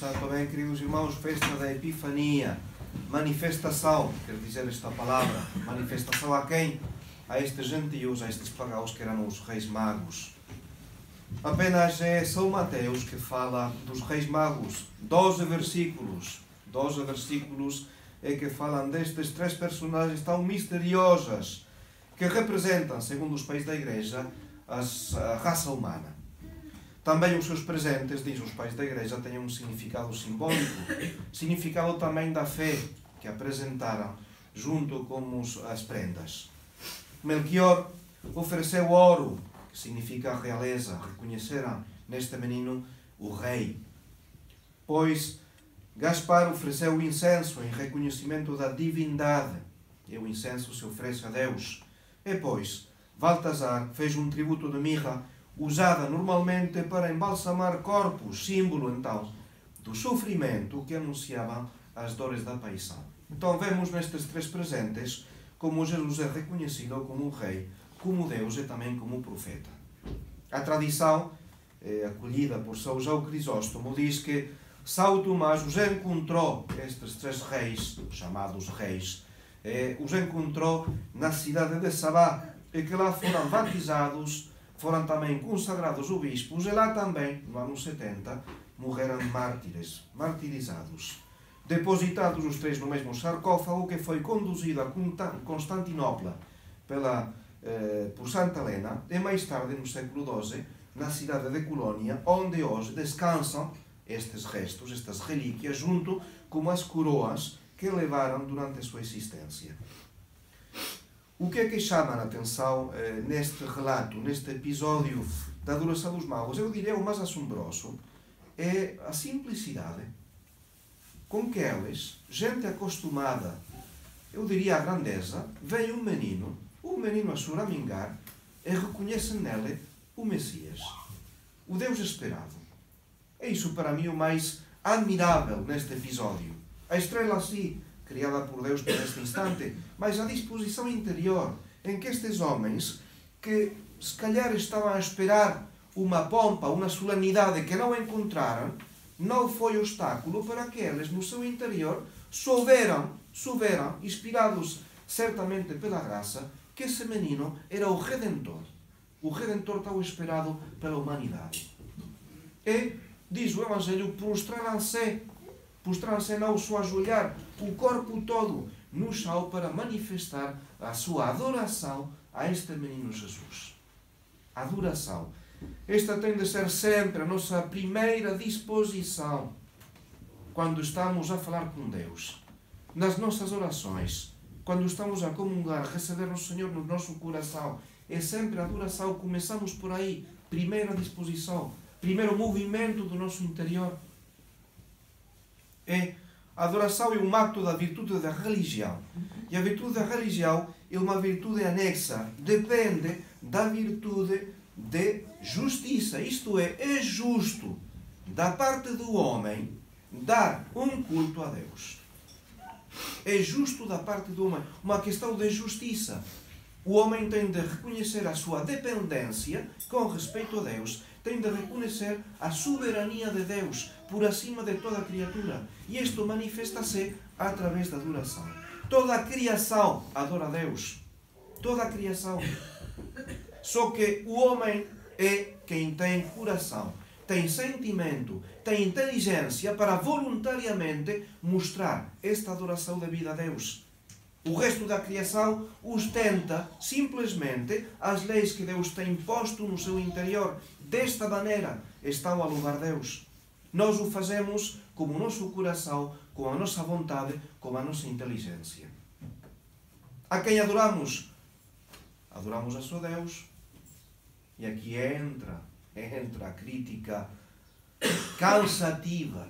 Santo bem, queridos irmãos, festa da Epifania, manifestação, quer dizer esta palavra, manifestação a quem? A estes gentios, a estes pagãos que eram os reis magos. Apenas é São Mateus que fala dos reis magos, 12 versículos é que falam destes três personagens tão misteriosas que representam, segundo os pais da Igreja, a raça humana. Também os seus presentes, diz os pais da Igreja, têm um significado simbólico, significado também da fé que apresentaram junto com as prendas. Melchior ofereceu ouro, que significa realeza, reconheceram neste menino o rei. Pois Gaspar ofereceu o incenso em reconhecimento da divindade, e o incenso se oferece a Deus. E pois Baltasar fez um tributo de mirra, usada normalmente para embalsamar corpos, símbolo então do sofrimento que anunciavam as dores da paixão. Então vemos nestes três presentes como Jesus é reconhecido como rei, como Deus e também como profeta. A tradição, acolhida por São João Crisóstomo, diz que São Tomás os encontrou, estes três reis, chamados reis, os encontrou na cidade de Sabá, e que lá foram batizados, foram também consagrados obispos, e lá também, no ano 70, morreram mártires, martirizados. Depositados os três no mesmo sarcófago, que foi conduzido a Constantinopla por Santa Helena, e mais tarde, no século XII, na cidade de Colónia, onde hoje descansam estes restos, estas relíquias, junto com as coroas que levaram durante a sua existência. O que é que chama a atenção neste relato, neste episódio da adoração dos magos? Eu diria o mais assombroso é a simplicidade com que eles, gente acostumada, eu diria a grandeza, vem um menino a choramingar e reconhece nele o Messias, o Deus esperado. É isso para mim o mais admirável neste episódio. A estrela sim, criada por Deus para este instante, mas a disposição interior em que estes homens, que se calhar estavam a esperar uma pompa, uma solenidade que não encontraram, não foi obstáculo para que eles, no seu interior, souberam, inspirados certamente pela graça, que esse menino era o Redentor tão esperado pela humanidade. E, diz o Evangelho, prostraram-se não só ajoelhar, o corpo todo no chão para manifestar a sua adoração a este menino Jesus. Adoração. Esta tem de ser sempre a nossa primeira disposição quando estamos a falar com Deus. Nas nossas orações, quando estamos a comungar, receber o Senhor no nosso coração, é sempre a adoração. Começamos por aí. Primeira disposição, primeiro movimento do nosso interior. A adoração é um ato da virtude da religião. E a virtude da religião é uma virtude anexa. Depende da virtude de justiça. Isto é justo da parte do homem dar um culto a Deus. É justo da parte do homem. Uma questão de justiça. O homem tem de reconhecer a sua dependência com respeito a Deus. Tem de reconhecer a soberania de Deus por acima de toda a criatura. E isto manifesta-se através da adoração. Toda a criação adora a Deus. Toda a criação. Só que o homem é quem tem coração, tem sentimento, tem inteligência para voluntariamente mostrar esta adoração devida a Deus. O resto da criação ostenta simplesmente as leis que Deus tem posto no seu interior. Desta maneira estão a louvar Deus. Nós o fazemos com o nosso coração, com a nossa vontade, com a nossa inteligência. A quem adoramos? Adoramos a seu Deus. E aqui entra a crítica cansativa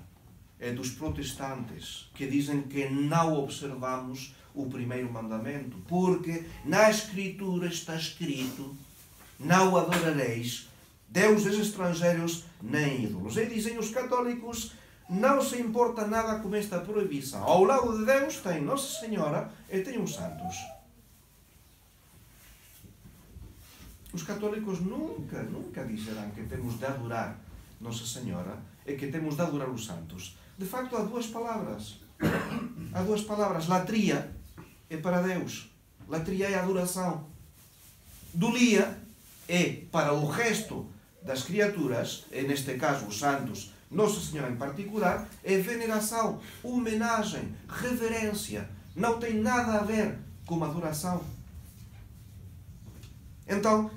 dos protestantes, que dizem que não observamos o primeiro mandamento, porque na Escritura está escrito: não adorareis deuses estrangeiros nem ídolos. E dizem os católicos, não se importa nada com esta proibição. Ao lado de Deus tem Nossa Senhora e tem os santos. Os católicos nunca disserão que temos de adorar Nossa Senhora é que temos de adorar os santos? De facto, há duas palavras. Há duas palavras. Latria é para Deus. Latria é adoração. Dulia é para o resto das criaturas, e neste caso os santos, Nossa Senhora em particular, é veneração, homenagem, reverência. Não tem nada a ver com adoração. Então,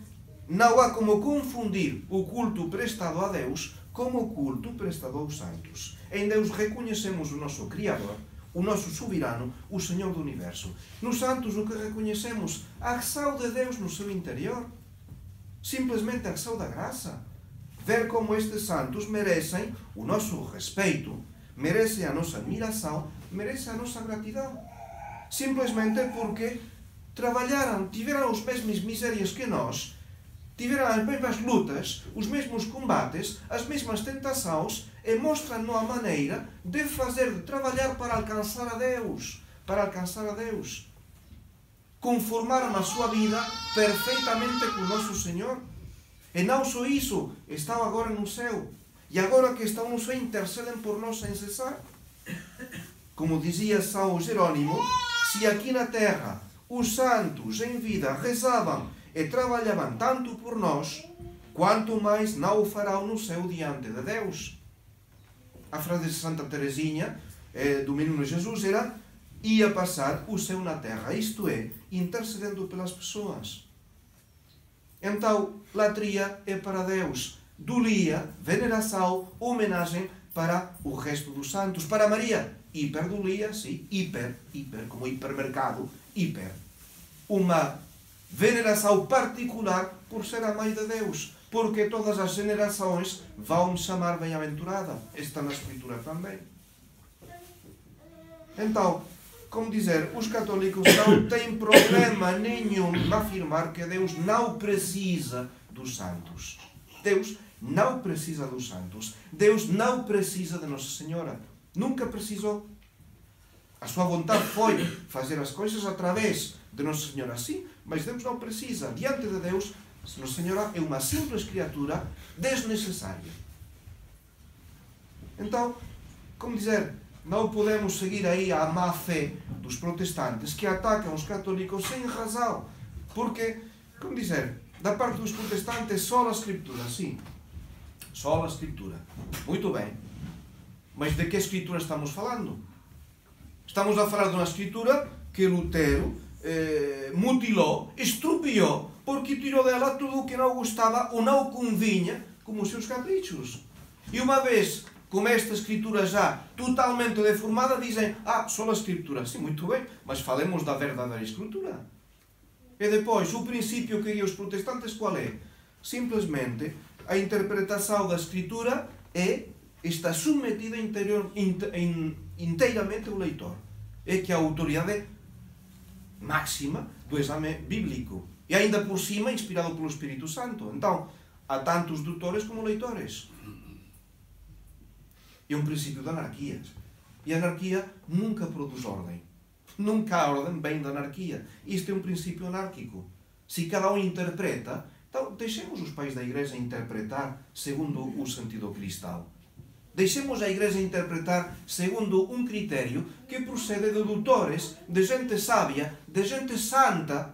não há como confundir o culto prestado a Deus com o culto prestado aos santos. Em Deus reconhecemos o nosso Criador, o nosso soberano, o Senhor do Universo. Nos santos o que reconhecemos? A ação de Deus no seu interior. Simplesmente a ação da graça. Ver como estes santos merecem o nosso respeito, merecem a nossa admiração, merecem a nossa gratidão. Simplesmente porque trabalharam, tiveram as mesmas misérias que nós, tiveram as mesmas lutas, os mesmos combates, as mesmas tentações, e mostram-nos a maneira de fazer, de trabalhar para alcançar a Deus. Para alcançar a Deus. Conformaram a sua vida perfeitamente com o nosso Senhor. E não só isso, estão agora no céu. E agora que estão no céu, intercedem por nós sem cessar. Como dizia São Jerônimo, se aqui na terra os santos em vida rezavam e trabalhavam tanto por nós, quanto mais não o farão no céu diante de Deus. A frase de Santa Teresinha, do Menino Jesus, era: ia passar o céu na terra, isto é, intercedendo pelas pessoas. Então, latria é para Deus, dulia, veneração, homenagem para o resto dos santos. Para Maria, hiperdulia, sim, hiper, como hipermercado, hiper. Uma veneração particular por ser a Mãe de Deus, porque todas as generações vão chamar bem-aventurada. Está na Escritura também. Então, como dizer, os católicos não têm problema nenhum em afirmar que Deus não precisa dos santos. Deus não precisa dos santos. Deus não precisa de Nossa Senhora. Nunca precisou. A sua vontade foi fazer as coisas através de Nossa Senhora, sim, mas Deus não precisa. Diante de Deus, Nossa Senhora é uma simples criatura desnecessária. Então, como dizer, não podemos seguir aí a má fé dos protestantes que atacam os católicos sem razão. Porque, como dizer, da parte dos protestantes, só a Escritura, sim. Só a Escritura. Muito bem. Mas de que Escritura estamos falando? Estamos a falar de uma Escritura que Lutero mutilou, estrupiou, porque tirou dela tudo o que não gostava ou não convinha como os seus caprichos. E uma vez com esta Escritura já totalmente deformada, dizem: só a Escritura. Sim, muito bem, mas falemos da verdadeira Escritura. E depois, o princípio que guia os protestantes qual é? Simplesmente, a interpretação da Escritura está submetida inteiramente ao leitor. É que a autoridade máxima do exame bíblico. E ainda por cima, inspirado pelo Espírito Santo. Então, há tantos doutores como leitores. É um princípio de anarquia. E a anarquia nunca produz ordem. Nunca há ordem vem da anarquia. Isto é um princípio anárquico. Se cada um interpreta, então deixemos os pais da Igreja interpretar segundo o sentido cristão. Deixemos a Igreja interpretar segundo um critério que procede de doutores, de gente sábia, de gente santa,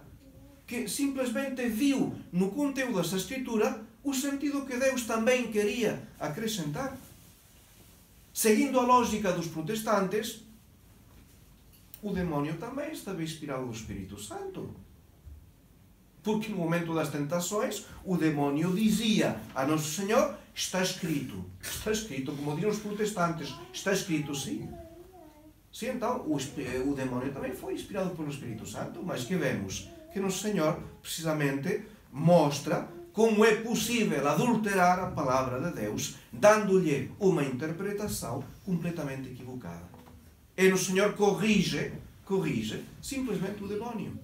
que simplesmente viu no conteúdo dessa Escritura o sentido que Deus também queria acrescentar. Seguindo a lógica dos protestantes, o demónio também estava inspirado do Espírito Santo. Porque no momento das tentações, o demónio dizia a Nosso Senhor: está escrito, como dizem os protestantes, está escrito, sim. Sim, então, o demónio também foi inspirado pelo Espírito Santo, mas que vemos que Nosso Senhor, precisamente, mostra como é possível adulterar a palavra de Deus, dando-lhe uma interpretação completamente equivocada. E Nosso Senhor corrige simplesmente o demónio.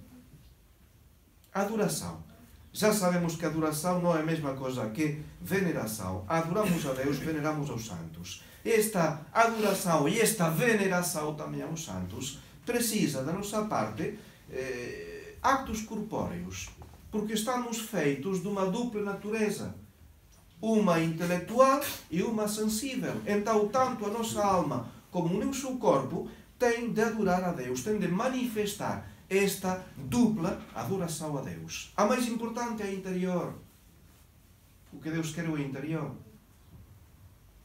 Adoração. Já sabemos que adoração não é a mesma coisa que veneração. Adoramos a Deus, veneramos aos santos. Esta adoração e esta veneração também aos santos precisa da nossa parte actos corpóreos, porque estamos feitos de uma dupla natureza. uma intelectual e uma sensível. Então, tanto a nossa alma como o nosso corpo tem de adorar a Deus, tem de manifestar esta dupla adoração a Deus. A mais importante é a interior. O que Deus quer é o interior.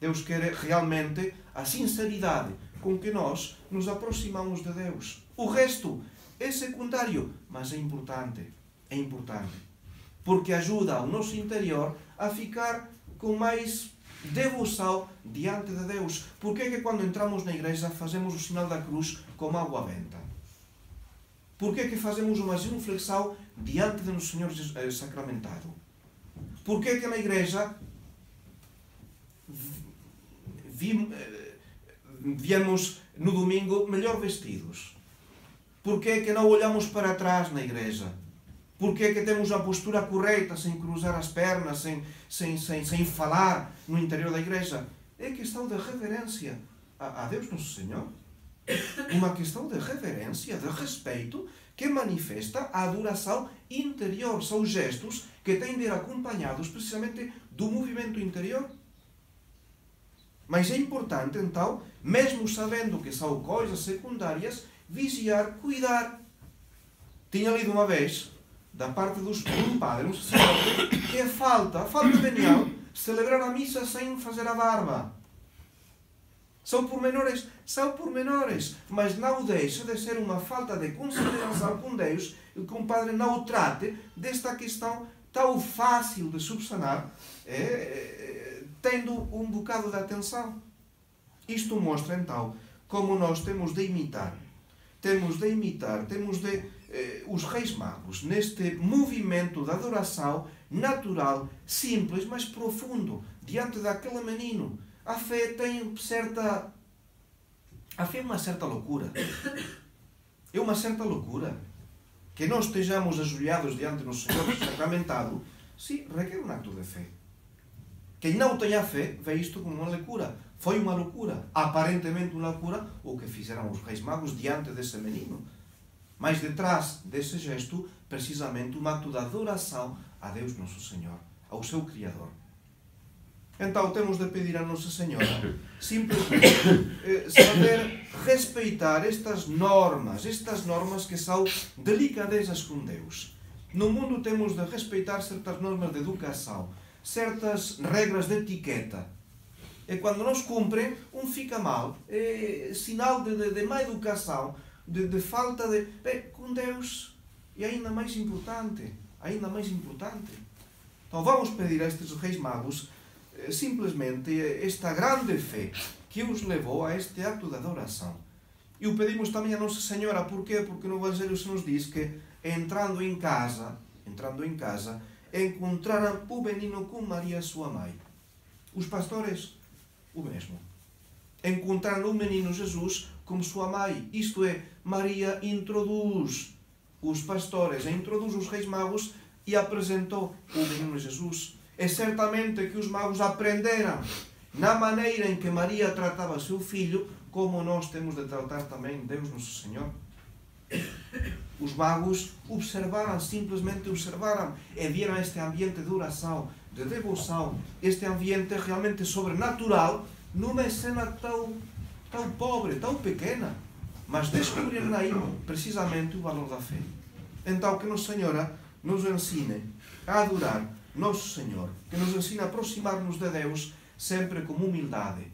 Deus quer realmente a sinceridade com que nós nos aproximamos de Deus. O resto é secundário, mas é importante. É importante. Porque ajuda o nosso interior a ficar com mais devoção diante de Deus. Por que é que quando entramos na igreja fazemos o sinal da cruz com água benta? Por que é que fazemos uma genuflexão diante do Senhor sacramentado? Por que é que na igreja viemos no domingo melhor vestidos? Por que é que não olhamos para trás na igreja? Por que é que temos a postura correta, sem cruzar as pernas, sem falar no interior da igreja? É questão de reverência a Deus Nosso Senhor. Uma questão de reverência, de respeito, que manifesta a adoração interior. São gestos que têm de ir acompanhados precisamente do movimento interior. Mas é importante, então, mesmo sabendo que são coisas secundárias, vigiar, cuidar. Tinha lido uma vez, da parte de um padre, um sacerdote, que é falta venial, celebrar a missa sem fazer a barba. São pormenores, mas não deixa de ser uma falta de consideração com Deus e que um padre não o trate desta questão tão fácil de subsanar, tendo um bocado de atenção. Isto mostra, então, como nós temos de imitar os Reis Magos neste movimento de adoração natural, simples, mas profundo, diante daquele menino. A fé tem uma certa loucura. É uma certa loucura. Que nós estejamos ajoelhados diante do Senhor sacramentado, sim, requer um acto de fé. Quem não tem a fé vê isto como uma loucura. Foi uma loucura, aparentemente uma loucura, o que fizeram os Reis Magos diante desse menino. Mas detrás desse gesto, precisamente, um ato de adoração a Deus Nosso Senhor, ao seu Criador. Então temos de pedir a Nossa Senhora simplesmente saber respeitar estas normas que são delicadezas com Deus. No mundo temos de respeitar certas normas de educação, certas regras de etiqueta. E quando não se cumprem, fica mal. É sinal de má educação, de falta de... com Deus é ainda mais importante. Então vamos pedir a estes Reis Magos simplesmente esta grande fé que os levou a este ato de adoração. E o pedimos também a Nossa Senhora. Porquê? Porque no Evangelho se nos diz que entrando em casa, encontraram o menino com Maria, sua mãe. Os pastores, o mesmo. Encontraram o menino Jesus como sua mãe. Isto é, Maria introduz os pastores, introduz os Reis Magos e apresentou o menino Jesus. É certamente que os magos aprenderam na maneira em que Maria tratava seu filho, como nós temos de tratar também Deus Nosso Senhor. Os magos simplesmente observaram e viram este ambiente de oração, de devoção, este ambiente realmente sobrenatural, numa cena tão pobre, tão pequena, mas descobriram aí precisamente o valor da fé. Então que Nossa Senhora nos ensine a adorar Nosso Senhor, que nos ensina a aproximar-nos de Deus sempre com humildade,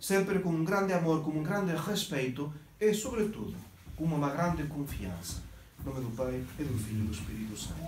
sempre com um grande amor, com um grande respeito e, sobretudo, com uma grande confiança. Em nome do Pai, e do Filho e do Espírito Santo.